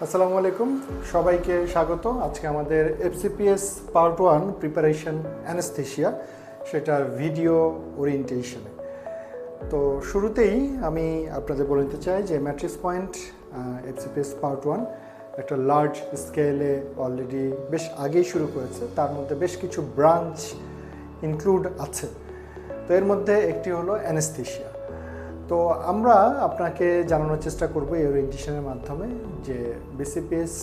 আসসালামু আলাইকুম, সবাইকে স্বাগত। আজকে আমাদের FCPS পার্ট 1 প্রিপারেশন অ্যানেস্থেশিয়া, সেটার ভিডিও ওরিয়েন্টেশনে। তো শুরুতেই আমি আপনাদের বলে দিতে চাই যে ম্যাট্রিক্স পয়েন্ট FCPS পার্ট 1 একটা লার্জ স্কেলে অলরেডি বেশ আগেই শুরু করেছে। তার মধ্যে বেশ কিছু ব্রাঞ্চ ইনক্লুড আছে। তো এর মধ্যে একটি হলো অ্যানেস্থেশিয়া। তো আমরা আপনাকে জানানোর চেষ্টা করব এই ওরিয়েন্টেশনের মাধ্যমে যে BCPS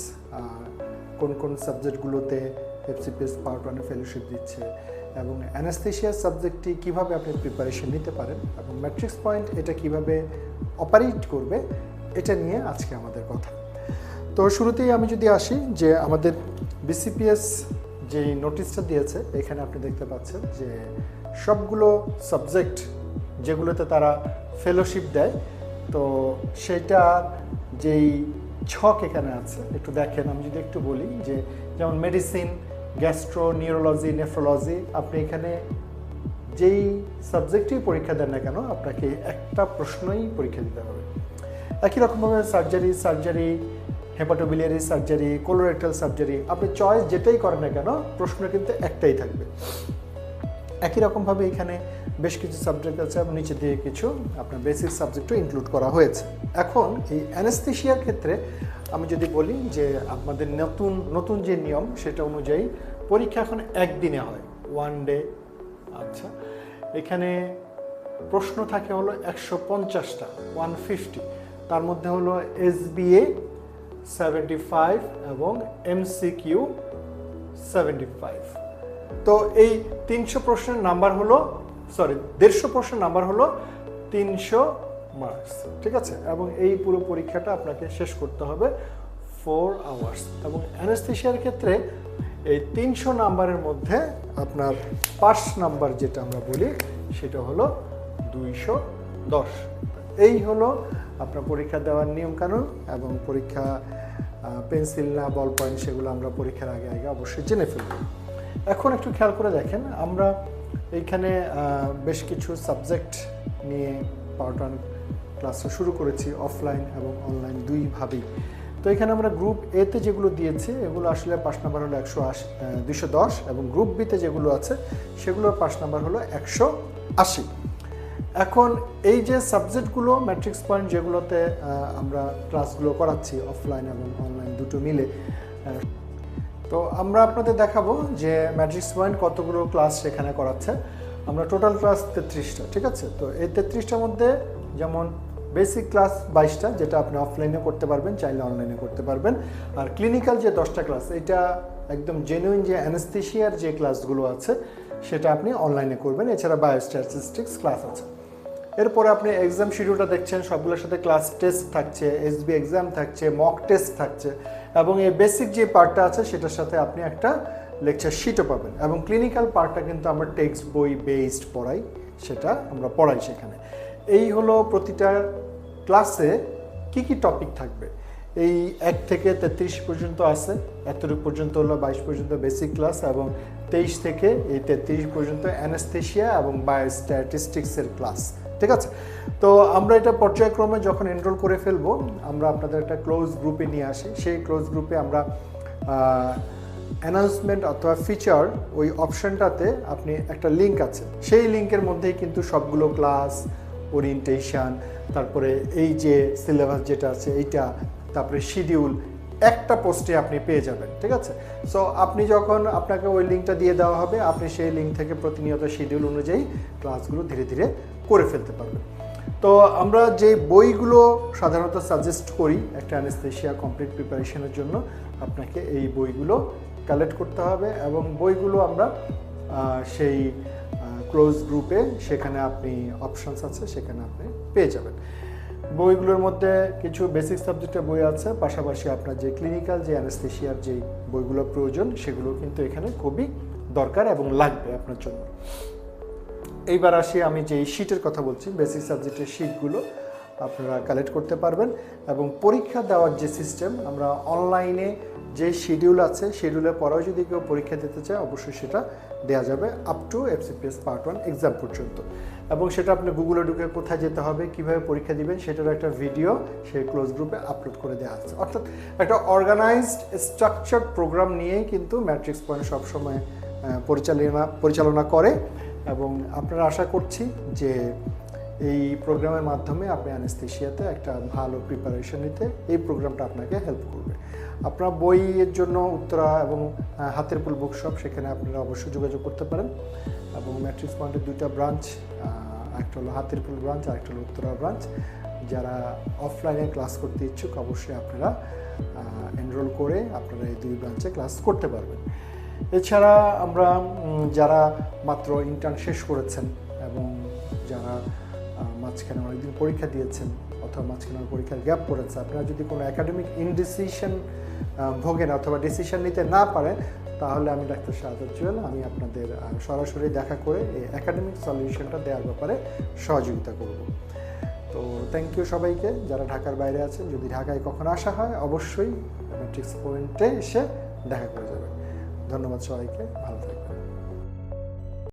কোন কোন সাবজেক্টগুলোতে FCPS পার্ট 1 ফেলোশিপ দিচ্ছে এবং অ্যানেস্থেশিয়া সাবজেক্টটি কীভাবে আপনি প্রিপারেশন নিতে পারেন এবং ম্যাট্রিক্স পয়েন্ট এটা কিভাবে অপারেট করবে, এটা নিয়ে আজকে আমাদের কথা। তো শুরুতেই আমি যদি আসি যে আমাদের BCPS যেই নোটিশটা দিয়েছে, এখানে আপনি দেখতে পাচ্ছেন যে সবগুলো সাবজেক্ট যেগুলোতে তারা ফেলোশিপ দেয়, তো সেটার যেই ছক এখানে আছে একটু দেখেন। আমি যদি একটু বলি যে যেমন মেডিসিন, গ্যাস্ট্রো, নিউরোলজি, নেফ্রোলজি, আপনি এখানে যেই সাবজেক্টেই পরীক্ষা দেন না কেন আপনাকে একটা প্রশ্নই পরীক্ষা দিতে হবে। একই রকমভাবে surgery, hepatobiliary surgery, colorectal surgery, আপনি চয়েস যেটাই করেন না কেন প্রশ্ন কিন্তু একটাই থাকবে। একই রকমভাবে এখানে বেশ কিছু সাবজেক্ট আছে এবং নিচে দিয়ে কিছু আপনার বেসিক সাবজেক্টও ইনক্লুড করা হয়েছে। এখন এই অ্যানেস্থেশিয়ার ক্ষেত্রে আমি যদি বলি যে আমাদের নতুন যে নিয়ম সেটা অনুযায়ী পরীক্ষা এখন একদিনে হয়, 1 ডে। আচ্ছা, এখানে প্রশ্ন থাকে হলো 150টা, 150। তার মধ্যে হলো SBA 75 এবং MCQ 75। তো এই 300 প্রশ্নের নাম্বার হলো 150 প্রশ্নের নাম্বার হলো 300 মার্কস, ঠিক আছে? এবং এই পুরো পরীক্ষাটা আপনাকে শেষ করতে হবে 4 আওয়ার্স। এবং অ্যানেস্থেশিয়ার ক্ষেত্রে এই 300 নাম্বারের মধ্যে আপনার পাস নাম্বার যেটা আমরা বলি সেটা হলো 210। এই হলো আপনার পরীক্ষা দেওয়ার নিয়মকানুন। এবং পরীক্ষা পেন্সিল না বল পয়েন্ট সেগুলো আমরা পরীক্ষার আগে অবশ্যই জেনে ফেলব। এখন একটু খেয়াল করে দেখেন, আমরা এইখানে বেশ কিছু সাবজেক্ট নিয়ে পার্ট 1 ক্লাসটা শুরু করেছি, অফলাইন এবং অনলাইন দুইভাবেই। তো এখানে আমরা গ্রুপ এতে যেগুলো দিয়েছি এগুলো আসলে পাস নাম্বার হলো 210 এবং গ্রুপ বিতে যেগুলো আছে সেগুলোর পাস নাম্বার হলো 180। এখন এই যে সাবজেক্টগুলো ম্যাট্রিক্স পয়েন্ট যেগুলোতে আমরা ক্লাসগুলো করাচ্ছি অফলাইন এবং অনলাইন দুটো মিলে, তো আমরা আপনাদের দেখাবো যে ম্যাট্রিক্স পয়েন্ট কতগুলো ক্লাস সেখানে করাচ্ছে। আমরা টোটাল ক্লাস 33টা, ঠিক আছে? তো এই 33টার মধ্যে যেমন বেসিক ক্লাস 22টা, যেটা আপনি অফলাইনে করতে পারবেন, চাইলে অনলাইনে করতে পারবেন। আর ক্লিনিক্যাল যে 10টা ক্লাস, এটা একদম জেনুইন যে অ্যানেস্থেশিয়ার যে ক্লাসগুলো আছে সেটা আপনি অনলাইনে করবেন। এছাড়া বায়োস্ট্যাটিস্টিক্স ক্লাস আছে। এরপরে আপনি এক্সাম শিডিউলটা দেখছেন, সবগুলোর সাথে ক্লাস টেস্ট থাকছে, SB এক্সাম থাকছে, মক টেস্ট থাকছে এবং এই বেসিক যে পার্টটা আছে সেটার সাথে আপনি একটা লেকচার শিটও পাবেন। এবং ক্লিনিক্যাল পার্টটা কিন্তু আমরা টেক্সট বই বেসড পড়াই, সেটা আমরা পড়াই সেখানে। এই হলো প্রতিটা ক্লাসে কি কি টপিক থাকবে। এই 1 থেকে 33 পর্যন্ত আছে, এতটুকু পর্যন্ত হলো 22 পর্যন্ত বেসিক ক্লাস এবং 23 থেকে এই 33 পর্যন্ত অ্যানেস্থেশিয়া এবং বায়োস্ট্যাটিস্টিক্সের ক্লাস, ঠিক আছে? তো আমরা এটা পর্যায়ক্রমে যখন এনরোল করে ফেলবো, আমরা আপনাদের একটা ক্লোজ গ্রুপে নিয়ে আসি। সেই ক্লোজ গ্রুপে আমরা অ্যানাউন্সমেন্ট অথবা ফিচার ওই অপশনটাতে আপনি একটা লিঙ্ক আছে, সেই লিঙ্কের মধ্যেই কিন্তু সবগুলো ক্লাস, ওরিয়েন্টেশন, তারপরে এই যে সিলেবাস যেটা আছে এইটা, তারপরে শিডিউল একটা পোস্টে আপনি পেয়ে যাবেন, ঠিক আছে? সো আপনি যখন আপনাকে ওই লিঙ্কটা দিয়ে দেওয়া হবে, আপনি সেই লিঙ্ক থেকে প্রতিনিয়ত শিডিউল অনুযায়ী ক্লাসগুলো ধীরে ধীরে করে ফেলতে পারবেন। তো আমরা যে বইগুলো সাধারণত সাজেস্ট করি একটা অ্যানেস্থেশিয়া কমপ্লিট প্রিপারেশনের জন্য, আপনাকে এই বইগুলো কালেক্ট করতে হবে এবং বইগুলো আমরা সেই ক্লোজ গ্রুপে, সেখানে আপনি অপশনস আছে, সেখানে আপনি পেয়ে যাবেন। বইগুলোর মধ্যে কিছু বেসিক সাবজেক্টের বই আছে, পাশাপাশি আপনার যে ক্লিনিক্যাল যে অ্যানেস্থেশিয়ার যে বইগুলো প্রয়োজন সেগুলো কিন্তু এখানে খুবই দরকার এবং লাগবে আপনার জন্য। এইবার আসি আমি যে শিটের কথা বলছি, বেসিক সাবজেক্টের শিটগুলো আপনারা কালেক্ট করতে পারবেন। এবং পরীক্ষা দেওয়ার যে সিস্টেম, আমরা অনলাইনে যে শিডিউল আছে শিডিউলের পরেও যদি কেউ পরীক্ষা দিতে চায় অবশ্যই সেটা দেওয়া যাবে up to FCPS part 1 exam পর্যন্ত। এবং সেটা আপনি গুগলে ঢুকে কোথায় যেতে হবে, কিভাবে পরীক্ষা দিবেন সেটার একটা ভিডিও সেই ক্লোজ গ্রুপে আপলোড করে দেওয়া আছে। অর্থাৎ একটা অর্গানাইজড স্ট্রাকচার্ড প্রোগ্রাম নিয়েই কিন্তু ম্যাট্রিক্স পয়েন্ট সবসময় পরিচালনা করে। এবং আপনারা আশা করছি যে এই প্রোগ্রামের মাধ্যমে আপনি অ্যানেস্থেশিয়াতে একটা ভালো প্রিপারেশন নিতে এই প্রোগ্রামটা আপনাকে হেল্প করবে। আপনার বইয়ের জন্য উত্তরা এবং হাতের পুল বুকশপ, সেখানে আপনারা অবশ্যই যোগাযোগ করতে পারেন। এবং ম্যাট্রিক্স পয়েন্টের 2টা ব্রাঞ্চ, একটা হলো হাতের পুল ব্রাঞ্চ আর একটা হলো উত্তরা ব্রাঞ্চ। যারা অফলাইনে ক্লাস করতে ইচ্ছুক অবশ্যই আপনারা এনরোল করে আপনারা এই 2 ব্রাঞ্চে ক্লাস করতে পারবেন। এছাড়া আমরা যারা মাত্র ইন্টার্ন শেষ করেছেন এবং যারা মাঝখানে অনেকদিন পরীক্ষা দিয়েছেন অথবা মাঝখানে পরীক্ষার গ্যাপ পড়েছে, আপনারা যদি কোনো একাডেমিক ইনডিসিশন ভোগেন অথবা ডিসিশন নিতে না পারেন, তাহলে আমি ডাক্তার শাহাদাত জুয়েল আমি আপনাদের সরাসরি দেখা করে এই একাডেমিক সলিউশনটা দেওয়ার ব্যাপারে সহযোগিতা করব। তো থ্যাংক ইউ সবাইকে যারা ঢাকার বাইরে আছেন। যদি ঢাকায় কখনো আসা হয় অবশ্যই ম্যাট্রিক্স পয়েন্টে এসে দেখা করে যাবেন। ধন্যবাদ সবাইকে, ভালো থাকবেন।